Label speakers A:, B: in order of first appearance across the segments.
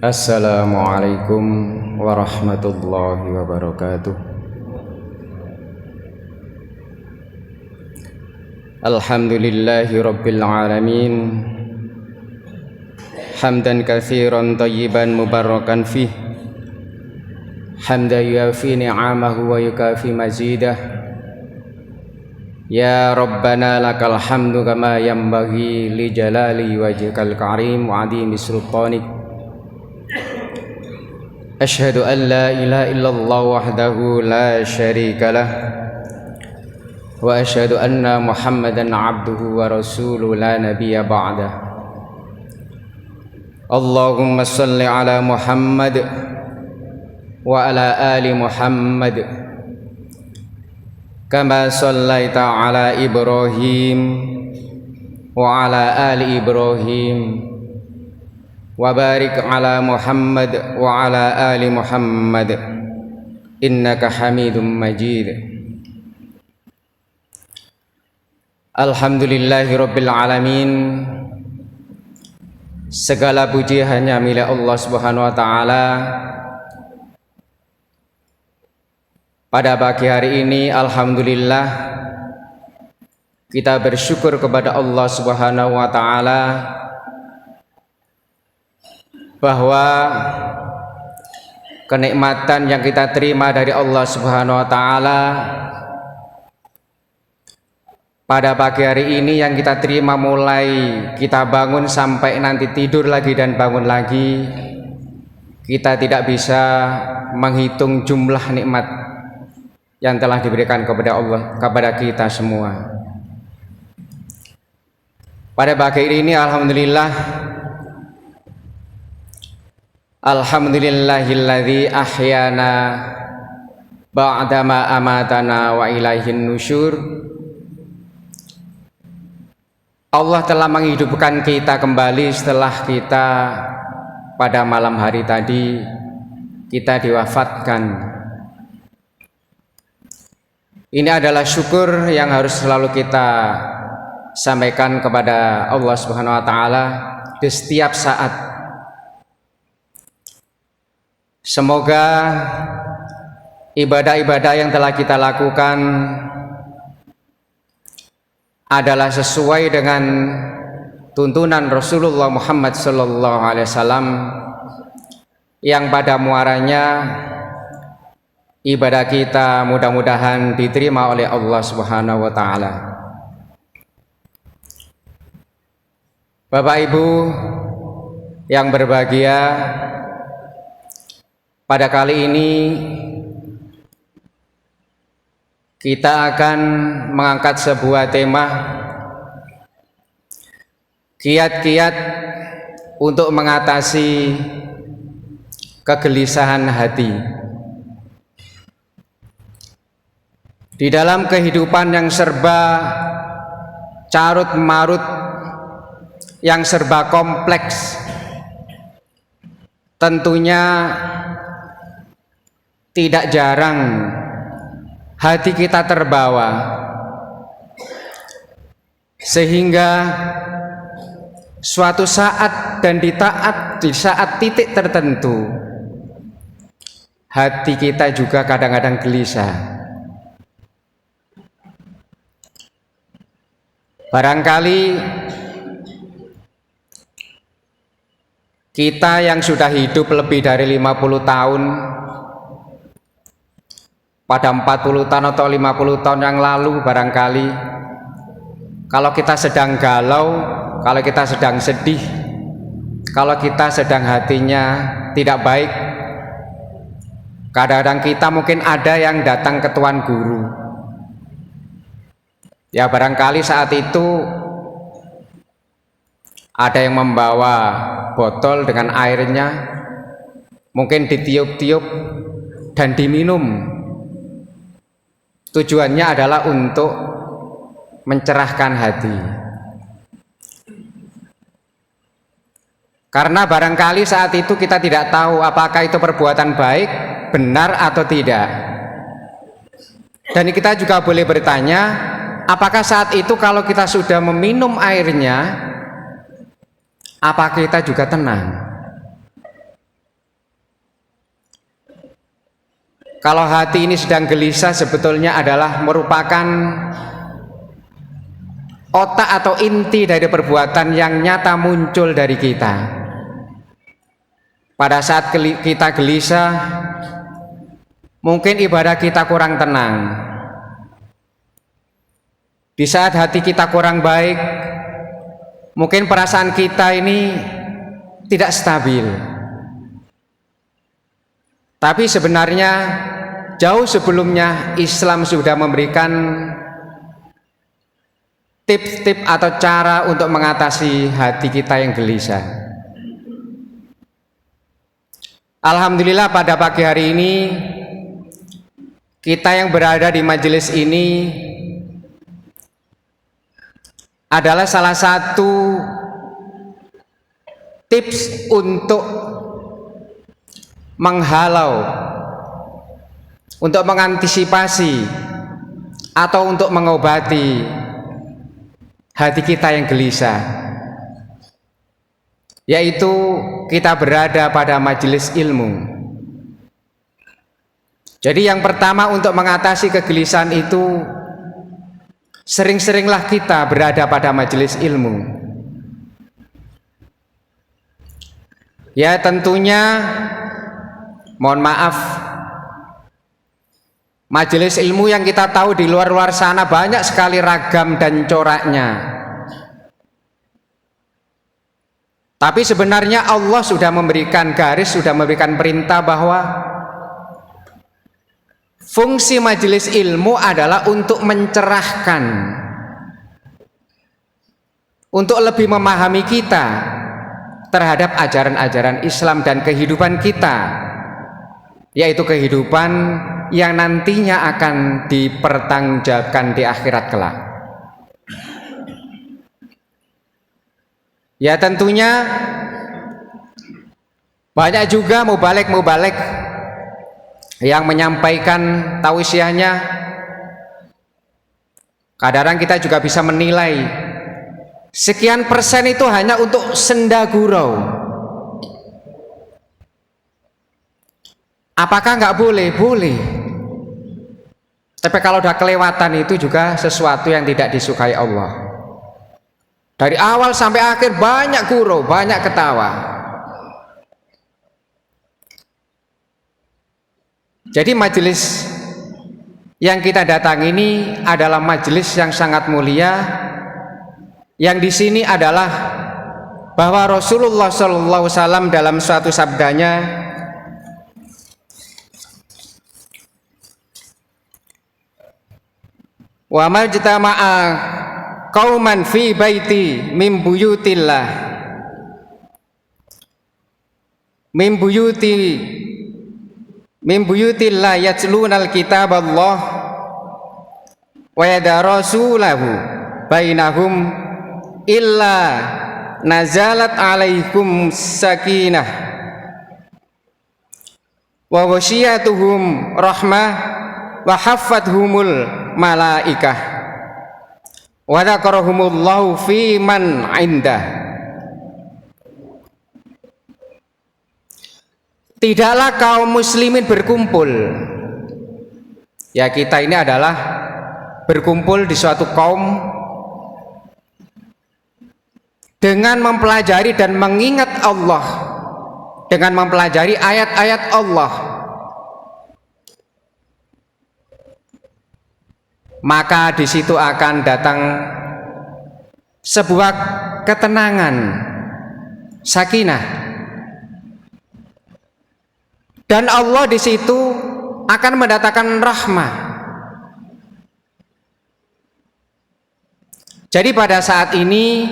A: Assalamualaikum warahmatullahi wabarakatuh. Alhamdulillahi rabbil alamin. Hamdan katsiran thayyiban mubarakan fih. Hamdan yuafi ni'amahu wa yukafi mazidah. Ya Rabbana lakal hamdu kama yanbaghi li jalali wajhikal karim wa 'azimi sultanik. Asyhadu an la ilaha illallah wahdahu la syarika lah wa asyhadu anna Muhammadan 'abduhu wa rasuluhu la nabiyya ba'dah. Allahumma shalli ala Muhammad wa ala ali Muhammad kama shallaita ala Ibrahim wa ala ali Ibrahim wa barik ala Muhammad wa ala ali Muhammad innaka Hamidum Majid. Alhamdulillahi rabbil alamin. Segala puji hanya milik Allah Subhanahu wa taala. Pada pagi hari ini alhamdulillah kita bersyukur kepada Allah Subhanahu wa taala bahwa kenikmatan yang kita terima dari Allah Subhanahu wa taala pada pagi hari ini yang kita terima mulai kita bangun sampai nanti tidur lagi dan bangun lagi, kita tidak bisa menghitung jumlah nikmat yang telah diberikan kepada Allah kepada kita semua. Pada pagi ini alhamdulillah, alhamdulillahilladzi ahyana ba'dama amatana wa ilaihin nusyur. Allah telah menghidupkan kita kembali setelah kita pada malam hari tadi kita diwafatkan. Ini adalah syukur yang harus selalu kita sampaikan kepada Allah Subhanahu wa taala di setiap saat. Semoga ibadah-ibadah yang telah kita lakukan adalah sesuai dengan tuntunan Rasulullah Muhammad sallallahu alaihi wasallam yang pada muaranya ibadah kita mudah-mudahan diterima oleh Allah Subhanahu wa taala. Bapak Ibu yang berbahagia, pada kali ini kita akan mengangkat sebuah tema, kiat-kiat untuk mengatasi kegelisahan hati. Di dalam kehidupan yang serba carut marut, yang serba kompleks, tentunya tidak jarang hati kita terbawa, sehingga suatu saat dan di saat titik tertentu hati kita juga kadang-kadang gelisah. Barangkali kita yang sudah hidup lebih dari 50 tahun, pada 40 tahun atau 50 tahun yang lalu barangkali, kalau kita sedang galau, kalau kita sedang sedih, kalau kita sedang hatinya tidak baik, kadang-kadang kita mungkin ada yang datang ke tuan guru. Ya barangkali saat itu ada yang membawa botol dengan airnya, mungkin ditiup-tiup dan diminum. Tujuannya adalah untuk mencerahkan hati. Karena barangkali saat itu kita tidak tahu apakah itu perbuatan baik, benar atau tidak. Dan kita juga boleh bertanya, apakah saat itu kalau kita sudah meminum airnya, apakah kita juga tenang? kalau hati ini sedang gelisah sebetulnya adalah merupakan otak atau inti dari perbuatan yang nyata muncul dari kita. Pada saat kita gelisah, mungkin ibadah kita kurang tenang. Di saat hati kita kurang baik, mungkin perasaan kita ini tidak stabil. Tapi sebenarnya jauh sebelumnya Islam sudah memberikan tips-tips atau cara untuk mengatasi hati kita yang gelisah. Alhamdulillah pada pagi hari ini kita yang berada di majelis ini adalah salah satu tips untuk menghalau, untuk mengantisipasi atau untuk mengobati hati kita yang gelisah, yaitu kita berada pada majelis ilmu. Jadi yang pertama untuk mengatasi kegelisahan itu, sering-seringlah kita berada pada majelis ilmu. Ya tentunya mohon maaf, majelis ilmu yang kita tahu di luar-luar sana banyak sekali ragam dan coraknya. Tapi sebenarnya Allah sudah memberikan garis, sudah memberikan perintah bahwa fungsi majelis ilmu adalah untuk mencerahkan, untuk lebih memahami kita terhadap ajaran-ajaran Islam dan kehidupan kita, yaitu kehidupan yang nantinya akan dipertanggungjawabkan di akhirat kelak. Ya tentunya banyak juga mubalek-mubalek yang menyampaikan tausiahnya. Kadang kita juga bisa menilai sekian persen itu hanya untuk senda gurau. Apakah nggak boleh? Boleh. Tapi kalau udah kelewatan itu juga sesuatu yang tidak disukai Allah. Dari awal sampai akhir banyak gurau, banyak ketawa. Jadi majelis yang kita datang ini adalah majelis yang sangat mulia, yang di sini adalah bahwa Rasulullah SAW dalam suatu sabdanya, wa majtama'a qauman fi baiti min buyutillah min buyutillah yatlunal kitab Allah wa yadarasulahu bainahum illa nazalat alaikum sakinah wa wasyiyatuhum rahmah wa haffathumul malaikah wa dzakarahumullahu fi man indah. Tidaklah kaum muslimin berkumpul, ya kita ini adalah berkumpul di suatu kaum dengan mempelajari dan mengingat Allah, dengan mempelajari ayat-ayat Allah, maka di situ akan datang sebuah ketenangan, sakinah. Dan Allah di situ akan mendatangkan rahmah. Jadi pada saat ini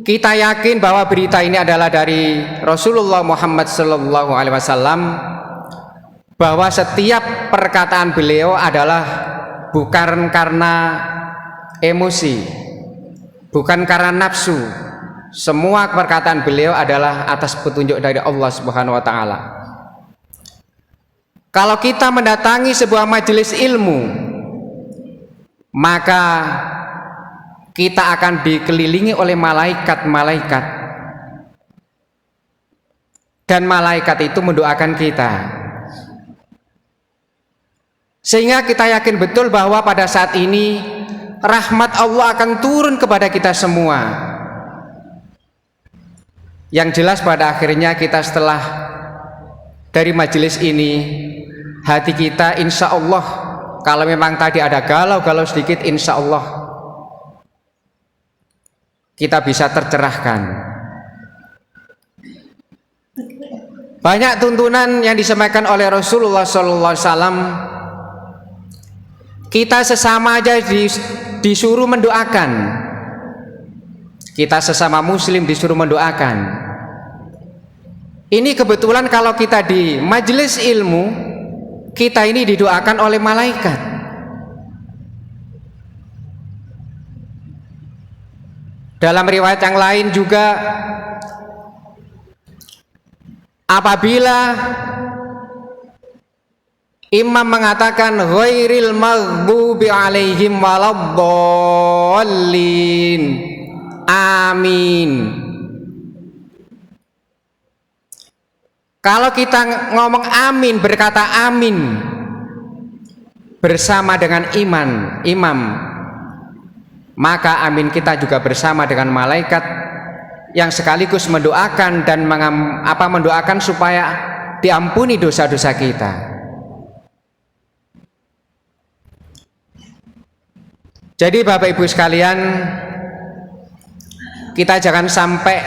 A: kita yakin bahwa berita ini adalah dari Rasulullah Muhammad SAW, bahwa setiap perkataan beliau adalah bukan karena emosi, bukan karena nafsu. Semua perkataan beliau adalah atas petunjuk dari Allah Subhanahu wa Ta'ala. Kalau kita mendatangi sebuah majelis ilmu, maka kita akan dikelilingi oleh malaikat-malaikat, dan malaikat itu mendoakan kita. Sehingga kita yakin betul bahwa pada saat ini rahmat Allah akan turun kepada kita semua. Yang jelas pada akhirnya kita setelah dari majelis ini, hati kita insya Allah, kalau memang tadi ada galau-galau sedikit, insya Allah kita bisa tercerahkan. Banyak tuntunan yang disampaikan oleh Rasulullah SAW. Kita sesama aja disuruh mendoakan. Kita sesama muslim disuruh mendoakan. Ini kebetulan kalau kita di majelis ilmu, kita ini didoakan oleh malaikat. Dalam riwayat yang lain juga, apabila imam mengatakan ghairil maghdubi alaihim waladdallin, amin. Kalau kita ngomong amin, berkata amin bersama dengan imam, maka amin kita juga bersama dengan malaikat yang sekaligus mendoakan dan mendoakan supaya diampuni dosa-dosa kita. Jadi Bapak Ibu sekalian, kita jangan sampai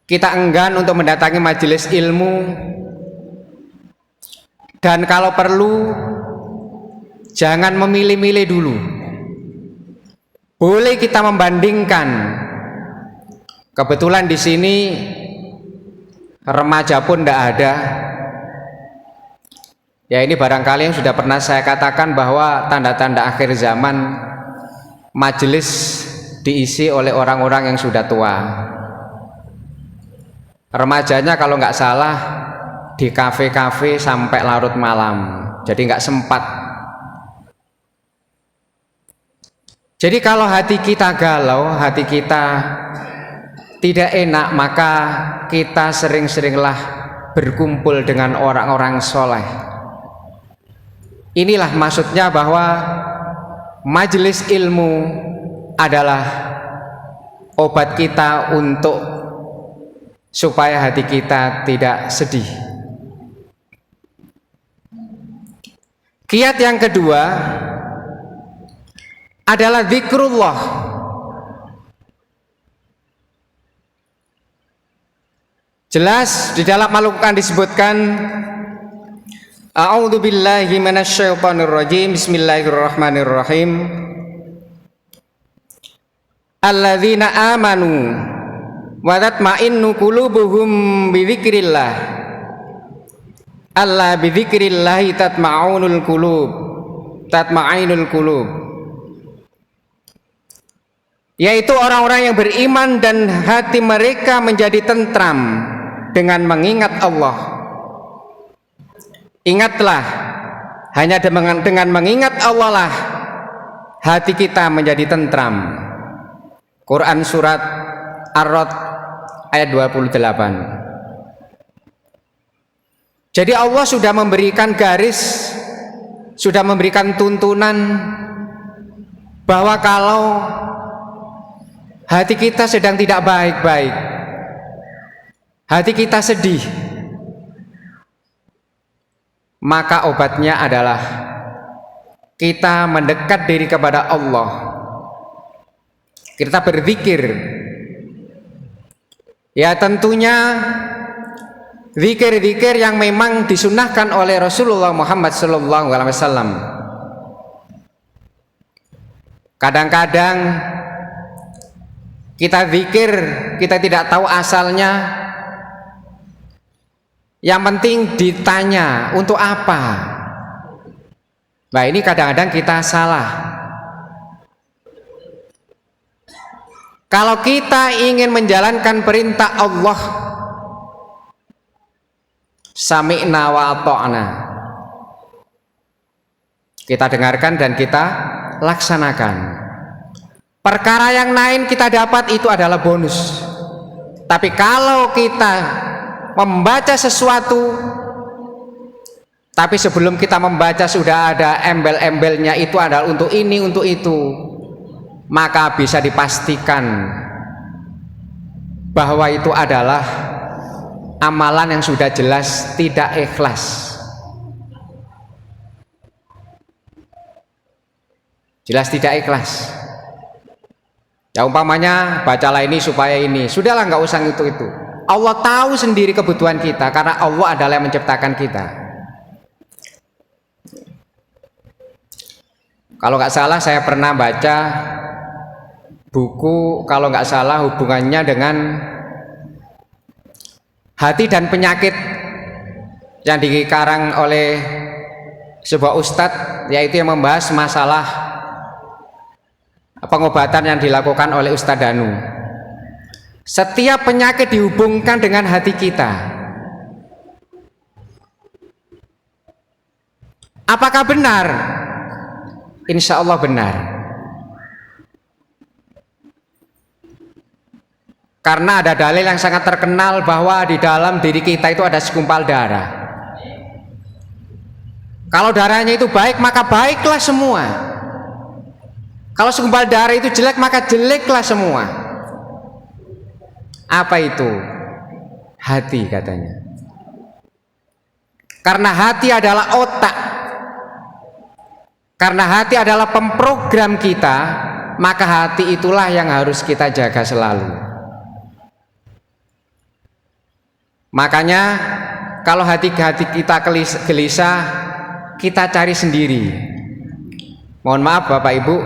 A: kita enggan untuk mendatangi majelis ilmu, dan kalau perlu jangan memilih-milih dulu. Boleh kita membandingkan. Kebetulan di sini remaja pun tidak ada. Ya, ini barangkali yang sudah pernah saya katakan bahwa tanda-tanda akhir zaman, majelis diisi oleh orang-orang yang sudah tua. Remajanya kalau nggak salah di kafe-kafe sampai larut malam, jadi nggak sempat. Jadi kalau hati kita galau, hati kita tidak enak, maka kita sering-seringlah berkumpul dengan orang-orang soleh. Inilah maksudnya bahwa majelis ilmu adalah obat kita untuk supaya hati kita tidak sedih. Kiat yang kedua adalah zikrullah. Jelas di dalam Al-Quran disebutkan, a'udzu billahi minasyaitonir rajim, bismillahirrahmanirrahim, alladzina amanu wa tatma'innu qulubuhum bidzikrillah, alla bidzikrillah tatma'unul qulub, yaitu orang-orang yang beriman dan hati mereka menjadi tentram dengan mengingat Allah. Ingatlah, hanya dengan mengingat Allah lah hati kita menjadi tentram. Quran surat Ar-Ra'd ayat 28. Jadi Allah sudah memberikan garis, sudah memberikan tuntunan bahwa kalau hati kita sedang tidak baik-baik, hati kita sedih, maka obatnya adalah kita mendekat diri kepada Allah. Kita berzikir. Ya, tentunya zikir-zikir yang memang disunahkan oleh Rasulullah Muhammad SAW. Kadang-kadang kita zikir, kita tidak tahu asalnya. Yang penting ditanya untuk apa. Nah, ini kadang-kadang kita salah. Kalau kita ingin menjalankan perintah Allah, sami'na wa ata'na, kita dengarkan dan kita laksanakan. Perkara yang lain kita dapat itu adalah bonus. Tapi kalau kita membaca sesuatu Tapi sebelum kita membaca sudah ada embel-embelnya, itu adalah untuk ini, untuk itu, maka bisa dipastikan bahwa itu adalah amalan yang sudah jelas tidak ikhlas. Jelas tidak ikhlas. Ya umpamanya bacalah ini supaya ini, sudahlah nggak usah itu. Allah tahu sendiri kebutuhan kita karena Allah adalah yang menciptakan kita. Kalau nggak salah saya pernah baca buku, kalau nggak salah hubungannya dengan hati dan penyakit yang dikarang oleh sebuah ustadz, yaitu yang membahas masalah pengobatan yang dilakukan oleh Ustadz Danu. Setiap penyakit dihubungkan dengan hati kita. Apakah benar? Insya Allah benar. Karena ada dalil yang sangat terkenal bahwa di dalam diri kita itu ada segumpal darah. Kalau darahnya itu baik, maka baiklah semua. Kalau segumpal darah itu jelek, maka jeleklah semua. Apa itu? Hati katanya. Karena hati adalah otak. Karena hati adalah pemprogram kita, maka hati itulah yang harus kita jaga selalu. Makanya kalau hati kita gelisah, kita cari sendiri. Mohon maaf Bapak Ibu,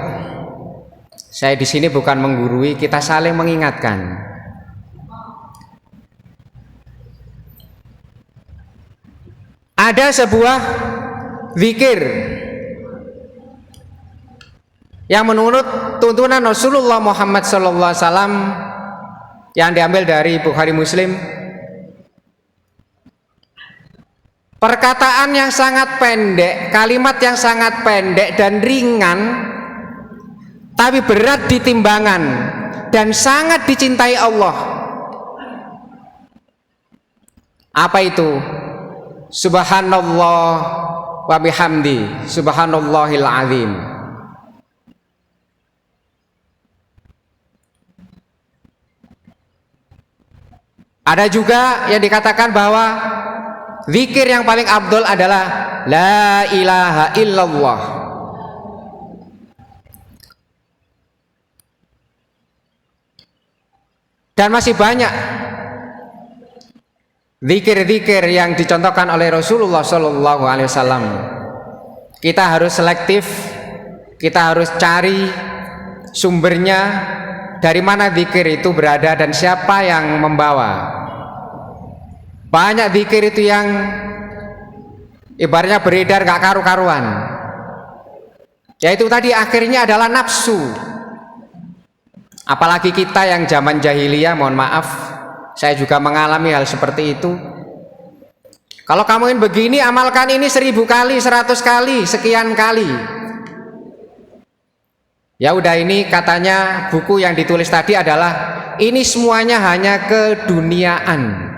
A: saya di sini bukan menggurui, kita saling mengingatkan. Ada sebuah zikir yang menurut tuntunan Rasulullah Muhammad SAW yang diambil dari Bukhari Muslim, perkataan yang sangat pendek, kalimat yang sangat pendek dan ringan, tapi berat di timbangan dan sangat dicintai Allah. Apa itu? Subhanallah wa bihamdi, subhanallahil azim. Ada juga yang dikatakan bahwa zikir yang paling afdol adalah la ilaha illallah. Dan masih banyak zikir-zikir yang dicontohkan oleh Rasulullah Shallallahu Alaihi Wasallam. Kita harus selektif, kita harus cari sumbernya, dari mana zikir itu berada dan siapa yang membawa. Banyak zikir itu yang ibaratnya beredar gak karu-karuan, yaitu tadi akhirnya adalah nafsu. Apalagi kita yang zaman jahiliyah, mohon maaf, saya juga mengalami hal seperti itu. Kalau kamu ingin begini, amalkan ini 1000 kali, 100 kali, sekian kali. Ya udah, ini katanya buku yang ditulis tadi adalah ini semuanya hanya keduniaan.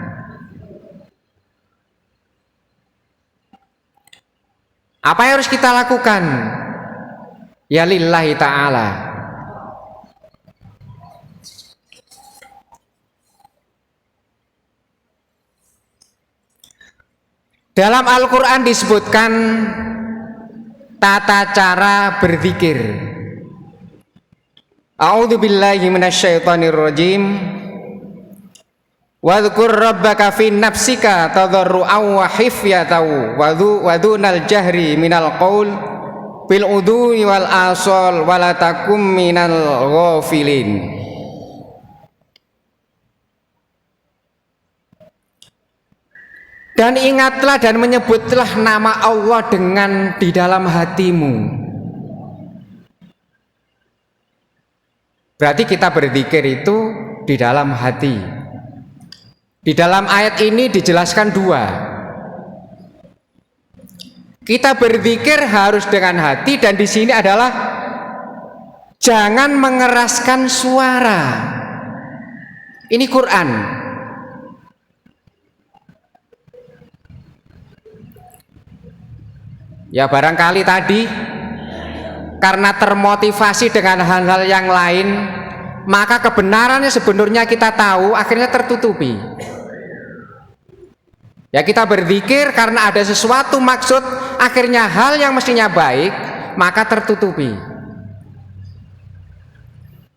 A: Apa yang harus kita lakukan? Ya lillahi ta'ala. Dalam Al-Quran disebutkan tata cara berzikir. A'udzu billahi minasyaitonir rajim. Wadhkur rabbaka fi nafsika tadarru'an wa khifyatan wa dunal jahri minal qaul bil udwi wal asal wa la takum minal ghafilin. Dan ingatlah dan menyebutlah nama Allah dengan di dalam hatimu. Berarti kita berzikir itu di dalam hati. Di dalam ayat ini dijelaskan dua. Kita berzikir harus dengan hati, dan di sini adalah jangan mengeraskan suara. Ini Quran. Ya barangkali tadi karena termotivasi dengan hal-hal yang lain, maka kebenarannya sebenarnya kita tahu akhirnya tertutupi. Ya kita berzikir karena ada sesuatu maksud, akhirnya hal yang mestinya baik maka tertutupi.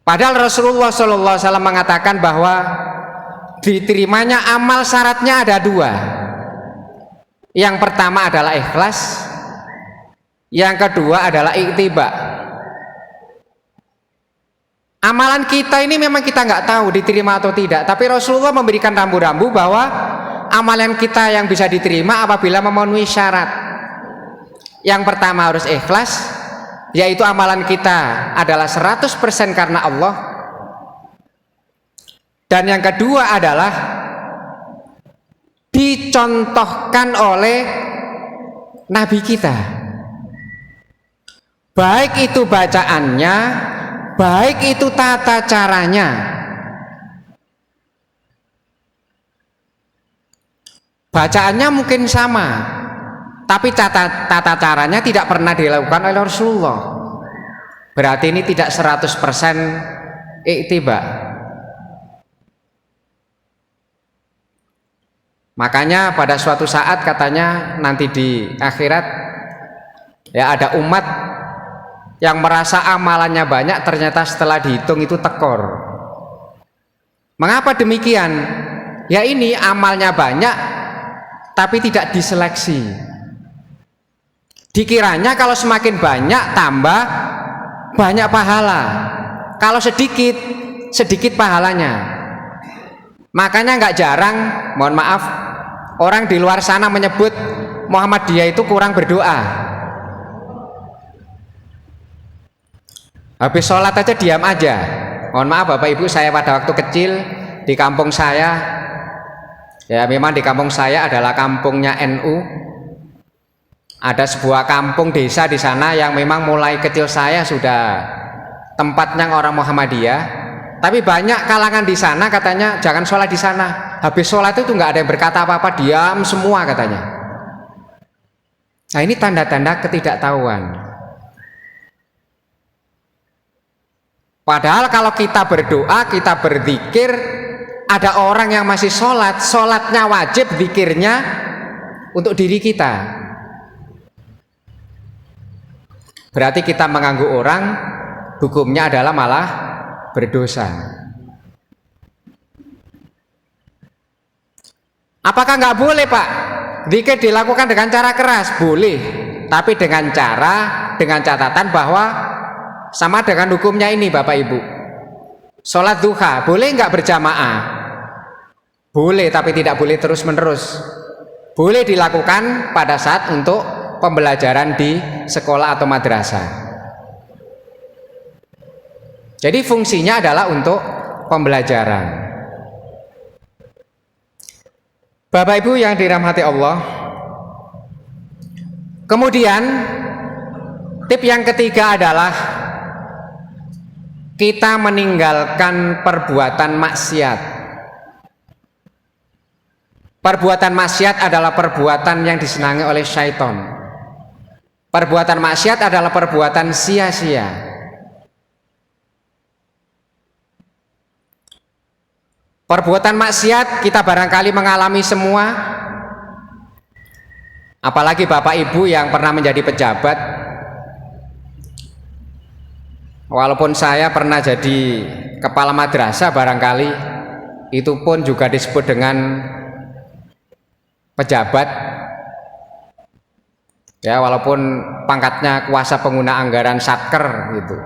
A: Padahal Rasulullah SAW mengatakan bahwa diterimanya amal syaratnya ada dua. Yang pertama adalah ikhlas, yang kedua adalah ittiba. Amalan kita ini memang kita nggak tahu diterima atau tidak, tapi Rasulullah memberikan rambu-rambu bahwa amalan kita yang bisa diterima apabila memenuhi syarat. Yang pertama harus ikhlas, yaitu amalan kita adalah 100% karena Allah. Dan yang kedua adalah dicontohkan oleh Nabi kita, baik itu bacaannya, baik itu tata caranya. Bacaannya mungkin sama, tapi tata caranya tidak pernah dilakukan oleh Rasulullah. Berarti ini tidak 100% iktiba. Makanya pada suatu saat katanya nanti di akhirat ya ada umat yang merasa amalannya banyak, ternyata setelah dihitung itu tekor. Mengapa demikian? Ya ini amalnya banyak tapi tidak diseleksi. Dikiranya kalau semakin banyak tambah banyak pahala, kalau sedikit sedikit pahalanya. Makanya nggak jarang, mohon maaf, orang di luar sana menyebut Muhammadiyah itu kurang berdoa. Habis sholat aja diam aja. Mohon maaf Bapak Ibu, saya pada waktu kecil di kampung saya, ya memang di kampung saya adalah kampungnya NU. Ada sebuah kampung desa di sana yang memang mulai kecil saya sudah tempatnya orang Muhammadiyah. Tapi banyak kalangan di sana katanya jangan sholat di sana. Habis sholat itu nggak ada yang berkata apa-apa, diam semua katanya. Nah ini tanda-tanda ketidaktahuan. Padahal kalau kita berdoa, kita berzikir, ada orang yang masih sholat, sholatnya wajib, zikirnya untuk diri kita. Berarti kita mengganggu orang, hukumnya adalah malah berdosa. Apakah nggak boleh Pak zikir dilakukan dengan cara keras? Boleh, tapi dengan catatan bahwa sama dengan hukumnya ini Bapak Ibu. Sholat duha boleh nggak berjamaah? Boleh, tapi tidak boleh terus menerus. Boleh dilakukan pada saat untuk pembelajaran di sekolah atau madrasah. Jadi fungsinya adalah untuk pembelajaran. Bapak Ibu yang dirahmati Allah. Kemudian tip yang ketiga adalah kita meninggalkan perbuatan maksiat. Perbuatan maksiat adalah perbuatan yang disenangi oleh syaitan. Perbuatan maksiat adalah perbuatan sia-sia. Perbuatan maksiat kita barangkali mengalami semua, apalagi Bapak Ibu yang pernah menjadi pejabat. Walaupun saya pernah jadi kepala madrasah barangkali, itu pun juga disebut dengan pejabat. Ya, walaupun pangkatnya kuasa pengguna anggaran satker gitu.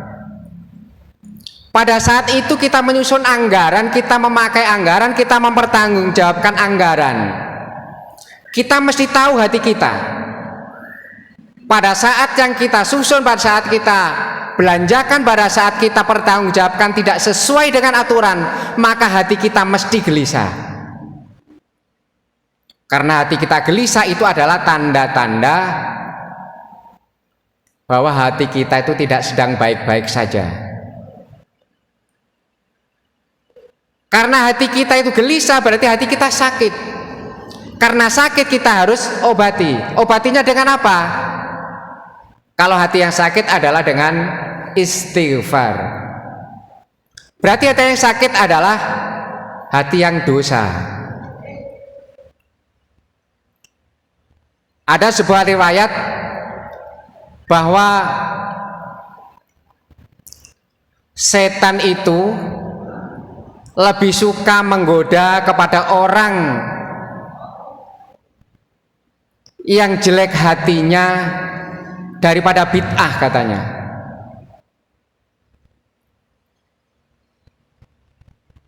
A: Pada saat itu kita menyusun anggaran, kita memakai anggaran, kita mempertanggungjawabkan anggaran. Kita mesti tahu hati kita. Pada saat yang kita susun, pada saat kita belanjakan, pada saat kita pertanggungjawabkan tidak sesuai dengan aturan, maka hati kita mesti gelisah. Karena hati kita gelisah itu adalah tanda-tanda bahwa hati kita itu tidak sedang baik-baik saja. Karena hati kita itu gelisah berarti hati kita sakit. Karena sakit kita harus obati. Obatinya dengan apa? Kalau hati yang sakit adalah dengan istighfar. Berarti hati yang sakit adalah hati yang dosa. Ada sebuah riwayat bahwa setan itu lebih suka menggoda kepada orang yang jelek hatinya daripada bid'ah katanya.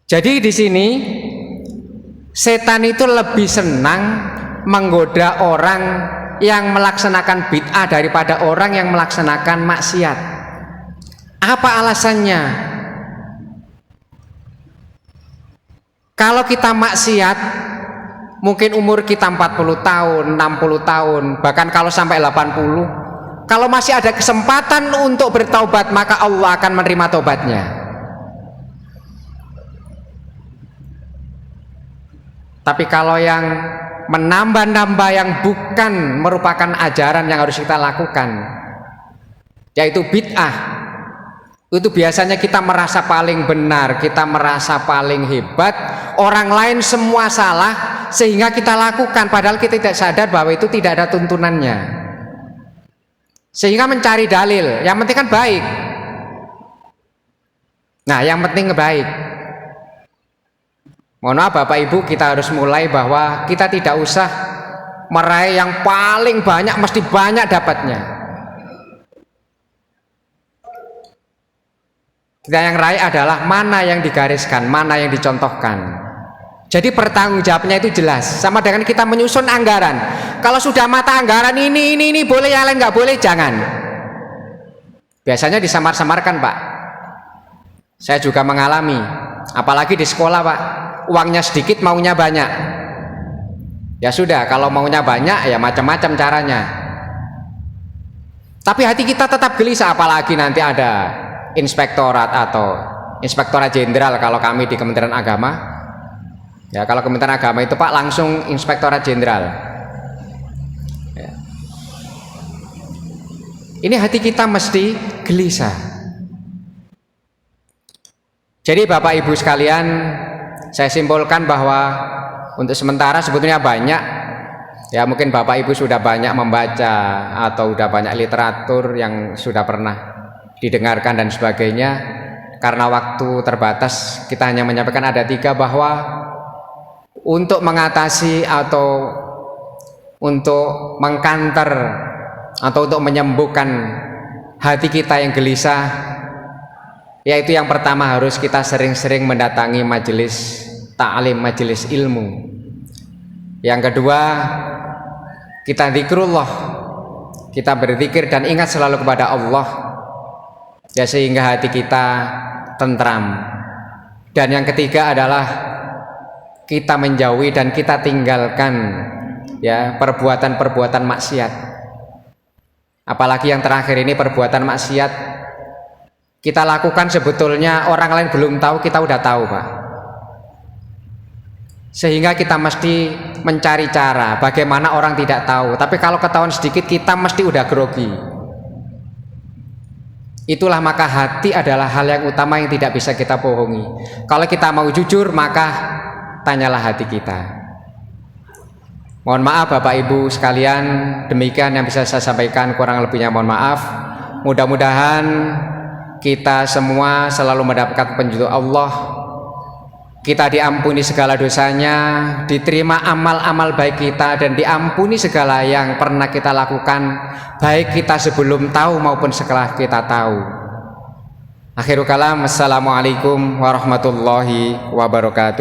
A: Jadi di sini setan itu lebih senang menggoda orang yang melaksanakan bid'ah daripada orang yang melaksanakan maksiat. Apa alasannya? Kalau kita maksiat, mungkin umur kita 40 tahun, 60 tahun, bahkan kalau sampai 80, kalau masih ada kesempatan untuk bertaubat, maka Allah akan menerima taubatnya. Tapi kalau yang menambah-nambah yang bukan merupakan ajaran yang harus kita lakukan, yaitu bid'ah, itu biasanya kita merasa paling benar, kita merasa paling hebat, orang lain semua salah, sehingga kita lakukan padahal kita tidak sadar bahwa itu tidak ada tuntunannya, sehingga mencari dalil. Yang penting kan baik. Nah, yang penting baik. Mohon maaf Bapak Ibu, kita harus mulai bahwa kita tidak usah meraih yang paling banyak, mesti banyak dapatnya. Kita yang raih adalah mana yang digariskan, mana yang dicontohkan. Jadi pertanggungjawabnya itu jelas. Sama dengan kita menyusun anggaran. Kalau sudah mata anggaran ini boleh, yang lain nggak boleh, jangan. Biasanya disamar-samarkan Pak. Saya juga mengalami, apalagi di sekolah Pak. Uangnya sedikit, maunya banyak. Ya sudah, kalau maunya banyak ya macam-macam caranya. Tapi hati kita tetap gelisah, apalagi nanti ada inspektorat atau inspektorat jenderal kalau kami di Kementerian Agama. Ya, kalau Kementerian Agama itu Pak langsung inspektorat jenderal. Ya. Ini hati kita mesti gelisah. Jadi Bapak Ibu sekalian, saya simpulkan bahwa untuk sementara sebetulnya banyak, ya mungkin Bapak Ibu sudah banyak membaca atau sudah banyak literatur yang sudah pernah didengarkan dan sebagainya. Karena waktu terbatas, kita hanya menyampaikan ada 3, bahwa untuk mengatasi atau untuk mengkanter atau untuk menyembuhkan hati kita yang gelisah, yaitu yang pertama harus kita sering-sering mendatangi majelis ta'lim, majelis ilmu. Yang kedua, kita zikrullah, kita berzikir dan ingat selalu kepada Allah, ya, sehingga hati kita tentram. Dan yang ketiga adalah kita menjauhi dan kita tinggalkan, ya, perbuatan-perbuatan maksiat. Apalagi yang terakhir ini, perbuatan maksiat kita lakukan sebetulnya orang lain belum tahu, kita udah tahu Pak. Sehingga kita mesti mencari cara bagaimana orang tidak tahu. Tapi kalau ketahuan sedikit, kita mesti udah grogi. Itulah maka hati adalah hal yang utama yang tidak bisa kita bohongi. Kalau kita mau jujur, maka tanyalah hati kita. Mohon maaf Bapak Ibu sekalian, demikian yang bisa saya sampaikan, kurang lebihnya mohon maaf. Mudah-mudahan kita semua selalu mendapatkan petunjuk Allah, kita diampuni segala dosanya, diterima amal-amal baik kita, dan diampuni segala yang pernah kita lakukan, baik kita sebelum tahu maupun setelah kita tahu. Akhirul kalam, assalamualaikum warahmatullahi wabarakatuh.